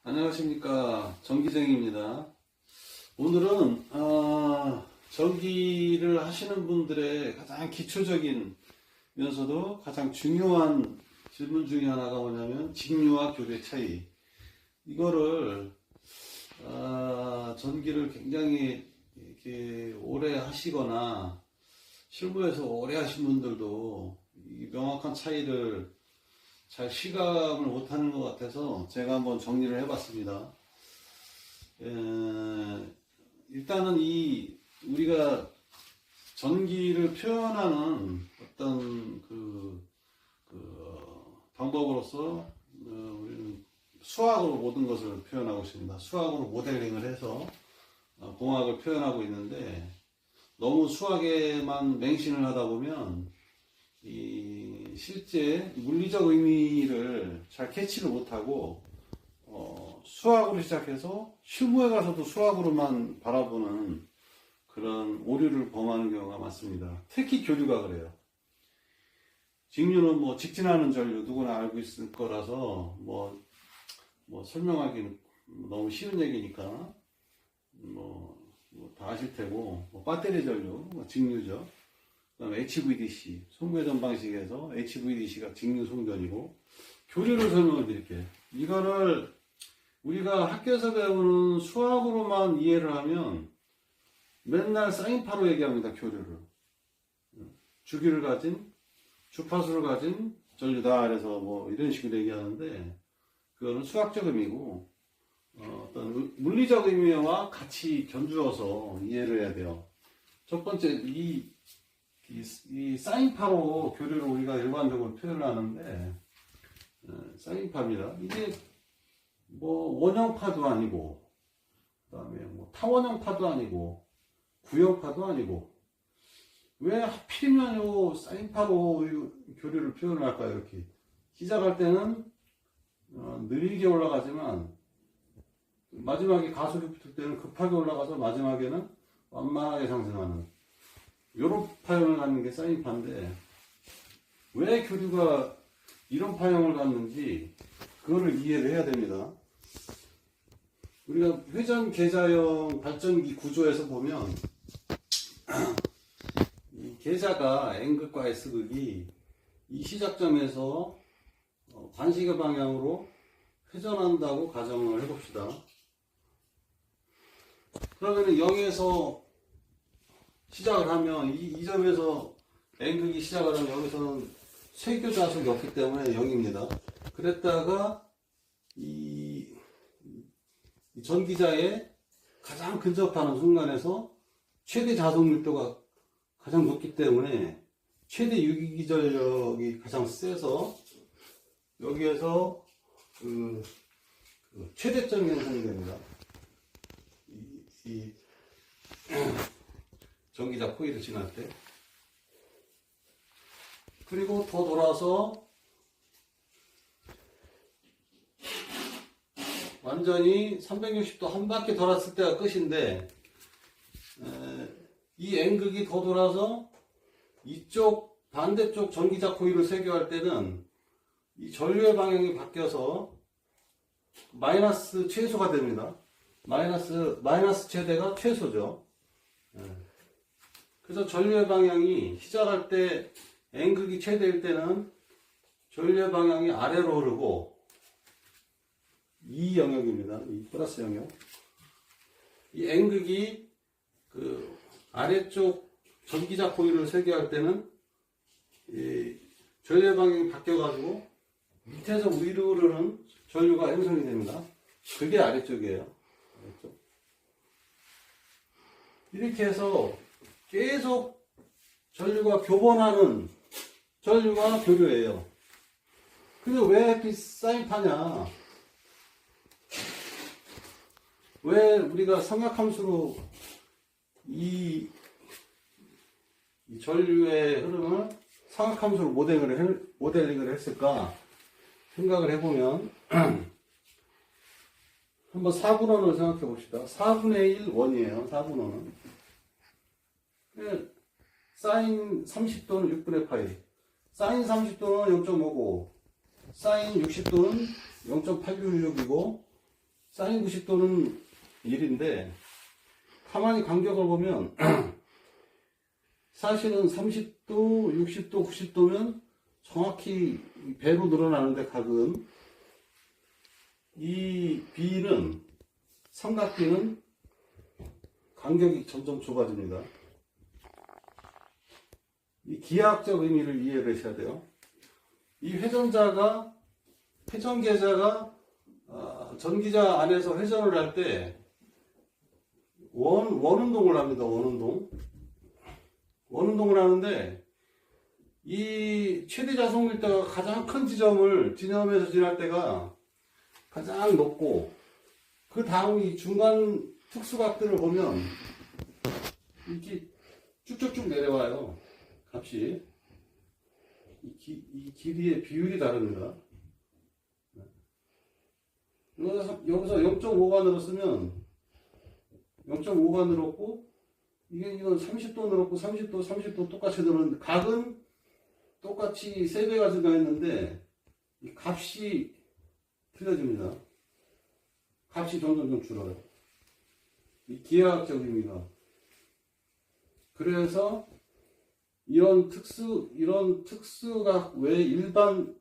안녕하십니까, 전기쟁입니다. 오늘은 전기를 하시는 분들의 가장 기초적인면서도 가장 중요한 질문 중에 하나가 뭐냐면 직류와 교류의 차이. 이거를 전기를 굉장히 이렇게 오래 하시거나 실무에서 오래 하신 분들도 이 명확한 차이를 잘 시감을 못하는 것 같아서 제가 한번 정리를 해봤습니다. 일단은 우리가 전기를 표현하는 어떤 방법으로서 우리는 수학으로 모든 것을 표현하고 있습니다. 수학으로 모델링을 해서 공학을 표현하고 있는데, 너무 수학에만 맹신을 하다 보면 실제 물리적 의미를 잘 캐치를 못하고 수학으로 시작해서 실무에 가서도 수학으로만 바라보는 그런 오류를 범하는 경우가 많습니다. 특히 교류가 그래요. 직류는 뭐 직진하는 전류 누구나 알고 있을 거라서 뭐 설명하기는 너무 쉬운 얘기니까 다 아실 테고, 배터리 전류 직류죠. 그 다음에 HVDC, 송배전 방식에서 HVDC가 직류 송전이고, 교류를 설명을 드릴게요. 이거를 우리가 학교에서 배우는 수학으로만 이해를 하면 맨날 사인파로 얘기합니다. 교류를. 주기를 가진, 주파수를 가진 전류다. 그래서 이런 식으로 얘기하는데, 그거는 수학적 의미고, 어떤 물리적 의미와 같이 견주어서 이해를 해야 돼요. 첫 번째, 이 사인파로 교류를 우리가 일반적으로 표현을 하는데, 사인파입니다. 이게 원형파도 아니고, 그 다음에 타원형파도 아니고, 구형파도 아니고, 왜 하필이면 요 사인파로 교류를 표현을 할까요? 이렇게 시작할 때는 느리게 올라가지만 마지막에 가속이 붙을 때는 급하게 올라가서 마지막에는 완만하게 상승하는 이런 파형을 갖는 게 사인파인데, 왜 교류가 이런 파형을 갖는지 그거를 이해를 해야 됩니다. 우리가 회전 계자형 발전기 구조에서 보면 이 계자가 N극과 S극이 이 시작점에서 반시계 방향으로 회전한다고 가정을 해봅시다. 그러면 0에서 시작을 하면 이 점에서 N극이 시작을 하면 여기서는 쇄교 좌석이 없기 때문에 0입니다. 그랬다가 이 전기자에 가장 근접하는 순간에서 최대 자석 밀도가 가장 높기 때문에 최대 유기기전력이 가장 세서 여기에서 최대점이 형성이 됩니다. 이 전기자 코일을 지날 때. 그리고 더 돌아서 완전히 360도 한 바퀴 돌았을 때가 끝인데, 이 N극이 더 돌아서 이쪽 반대쪽 전기자 코일을 쇄교할 때는 이 전류의 방향이 바뀌어서 마이너스 최소가 됩니다. 마이너스 최대가 최소죠. 그래서 전류의 방향이 시작할 때 N극이 최대일 때는 전류의 방향이 아래로 흐르고, 이 영역입니다. 이 플러스 영역. 이 N극이 아래쪽 전기자 코일을 쇄교할 때는 이 전류의 방향이 바뀌어가지고 밑에서 위로 흐르는 전류가 형성이 됩니다. 그게 아래쪽이에요. 아래쪽. 이렇게 해서 계속 전류가 교번하는 전류가 교류예요. 근데 왜 하필 사인파냐? 왜 우리가 삼각함수로 이 전류의 흐름을 삼각함수로 모델링을 했을까 생각을 해보면, 한번 4분원을 생각해 봅시다. 4분의 1 원이에요. 4분원은. 사인 30도는 6분의 파이. 사인 30도는 0.59. 사인 60도는 0.896이고, 사인 90도는 1인데 가만히 간격을 보면 사실은 30도, 60도, 90도면 정확히 배로 늘어나는데 각은 이 B는 삼각비는 간격이 점점 좁아집니다. 이 기하학적 의미를 이해를 하셔야 돼요. 이 회전계자가 전기자 안에서 회전을 할 때 원운동을 합니다. 원운동을 하는데 이 최대 자속 밀도가 가장 큰 지점에서 지날 때가 가장 높고 그 다음 이 중간 특수각들을 보면 이렇게 쭉쭉쭉 내려와요. 값이 이 길이의 비율이 다릅니다. 여기서 0.5가 늘었으면 0.5가 늘었고 이건 30도 늘었고 30도 똑같이 늘었는데 각은 똑같이 3배가 증가했는데 이 값이 틀려집니다. 값이 점점 줄어요. 이 기하학적 의미가. 그래서 이런 특수각 외에 일반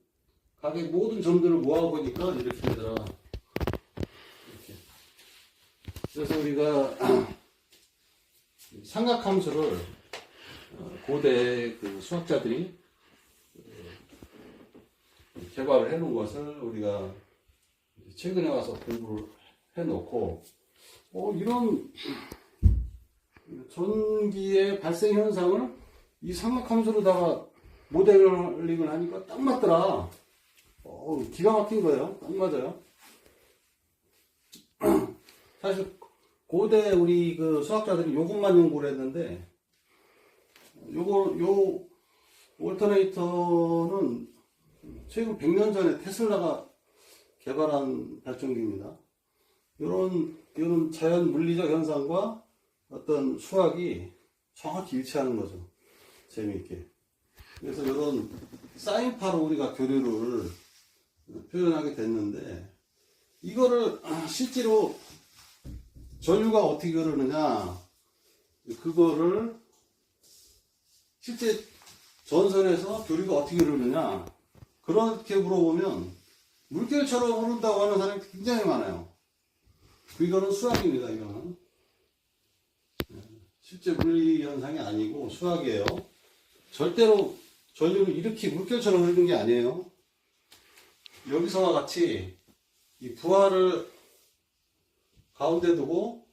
각의 모든 점들을 모아보니까 이렇게 되더라. 이렇게. 그래서 우리가 삼각함수를 고대 그 수학자들이 개발을 해놓은 것을 우리가 최근에 와서 공부를 해놓고 이런 전기의 발생 현상을 이 삼각함수로다가 모델링을 하니까 딱 맞더라. 기가 막힌 거예요. 딱 맞아요. 사실 고대 우리 그 수학자들이 요것만 연구를 했는데 요 올터네이터는 최근 100년 전에 테슬라가 개발한 발전기입니다. 이런 자연 물리적 현상과 어떤 수학이 정확히 일치하는 거죠. 재미있게. 그래서 이런 사인파로 우리가 교류를 표현하게 됐는데 이거를 실제로 전류가 어떻게 흐르느냐 그거를 실제 전선에서 교류가 어떻게 흐르느냐 그렇게 물어보면 물결처럼 흐른다고 하는 사람이 굉장히 많아요. 이거는 수학입니다. 이거는 실제 물리 현상이 아니고 수학이에요. 절대로 전류를 이렇게 물결처럼 흐르는 게 아니에요. 여기서와 같이 이 부하를 가운데 두고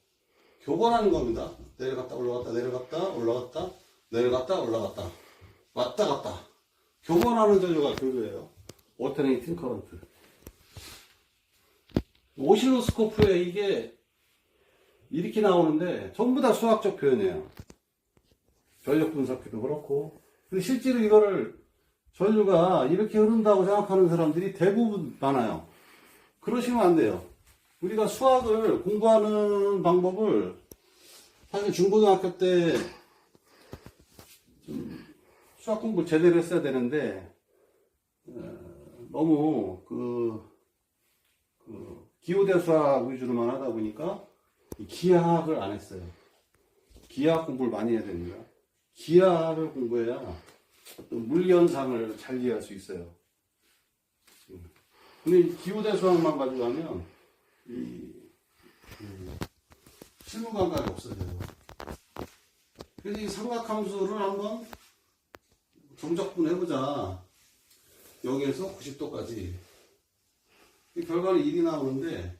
교반하는 겁니다. 내려갔다 올라갔다 내려갔다 올라갔다 내려갔다 올라갔다 왔다 갔다 교반하는 전류가 교류예요. 올터네이팅 커런트. 오실로스코프에 이게 이렇게 나오는데 전부 다 수학적 표현이에요. 전력 분석기도 그렇고. 근데 실제로 이거를 전류가 이렇게 흐른다고 생각하는 사람들이 대부분 많아요. 그러시면 안 돼요. 우리가 수학을 공부하는 방법을 사실 중고등학교 때 좀 수학 공부 제대로 했어야 되는데 너무 기호대 수학 위주로만 하다 보니까 기하학을 안 했어요. 기하학 공부를 많이 해야 됩니다. 기하를 공부해야 어떤 물리현상을 잘 이해할 수 있어요. 근데 기호대 수학만 가지고 하면 실무 감각이 없어져요. 그래서 이 삼각함수를 한번 정적분 해보자. 0에서 90도까지. 결과는 1이 나오는데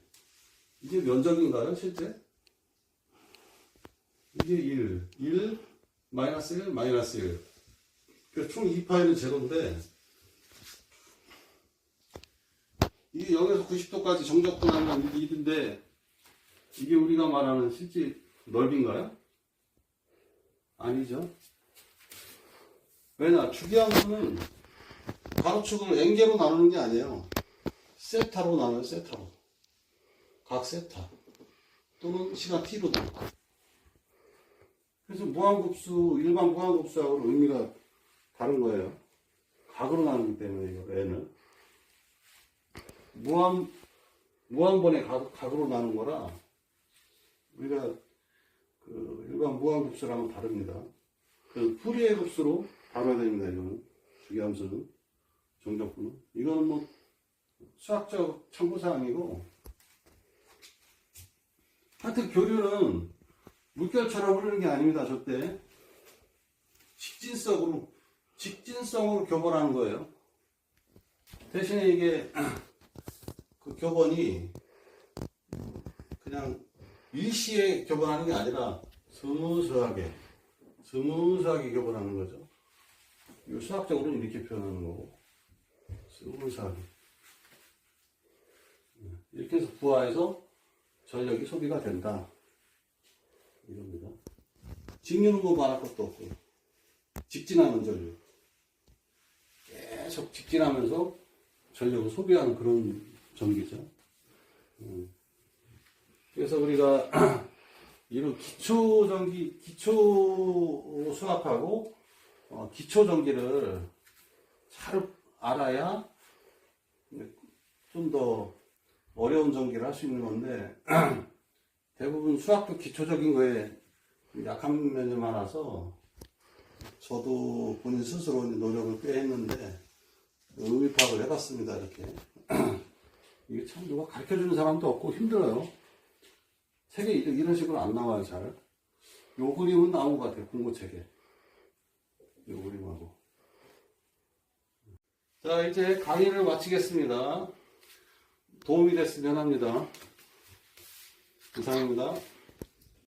이게 면적인가요, 실제? 이게 1, 마이너스 1, 마이너스 1. 그래서 총 2파이는 제로인데 이게 0에서 90도까지 정적분하면 이게 1인데 이게 우리가 말하는 실제 넓이인가요? 아니죠. 왜냐? 주기함수는 가로축을 n개로 나누는 게 아니에요. 세타로 나눠요. 세타로. 각 세타 또는 시간 t로도. 그래서 무한급수, 일반 무한급수하고 의미가 다른 거예요. 각으로 나누기 때문에 이거 n을 무한번의 각으로 나눈 거라 우리가 그 일반 무한급수랑은 다릅니다. 그 풀이의 급수로 다뤄야 됩니다. 이거는 주기함수는 정적분은 이거는 뭐 수학적 참고사항이고 하여튼 교류는 물결처럼 흐르는 게 아닙니다. 저때 직진성으로 교본하는 거예요. 대신에 이게 그 교본이 그냥 일시에 교본하는 게 아니라 스무스하게 교본하는 거죠. 이거 수학적으로는 이렇게 표현하는 거고 스무스하게 이렇게 해서 부하해서 전력이 소비가 된다 이겁니다. 직류는 뭐 말할 것도 없고 직진하는 전력 계속 직진하면서 전력을 소비하는 그런 전기죠. 그래서 우리가 이런 기초 수학하고 기초 전기를 잘 알아야 좀 더 어려운 전기를 할 수 있는 건데 대부분 수학도 기초적인 거에 약한 면이 많아서 저도 본인 스스로 노력을 꽤 했는데 의미 파악을 해봤습니다. 이렇게 이게 참 누가 가르쳐주는 사람도 없고 힘들어요. 책에 이런 식으로 안 나와요. 잘. 요 그림은 나온 것 같아요. 공부책에 요 그림하고. 자, 이제 강의를 마치겠습니다. 도움이 됐으면 합니다. 이상입니다.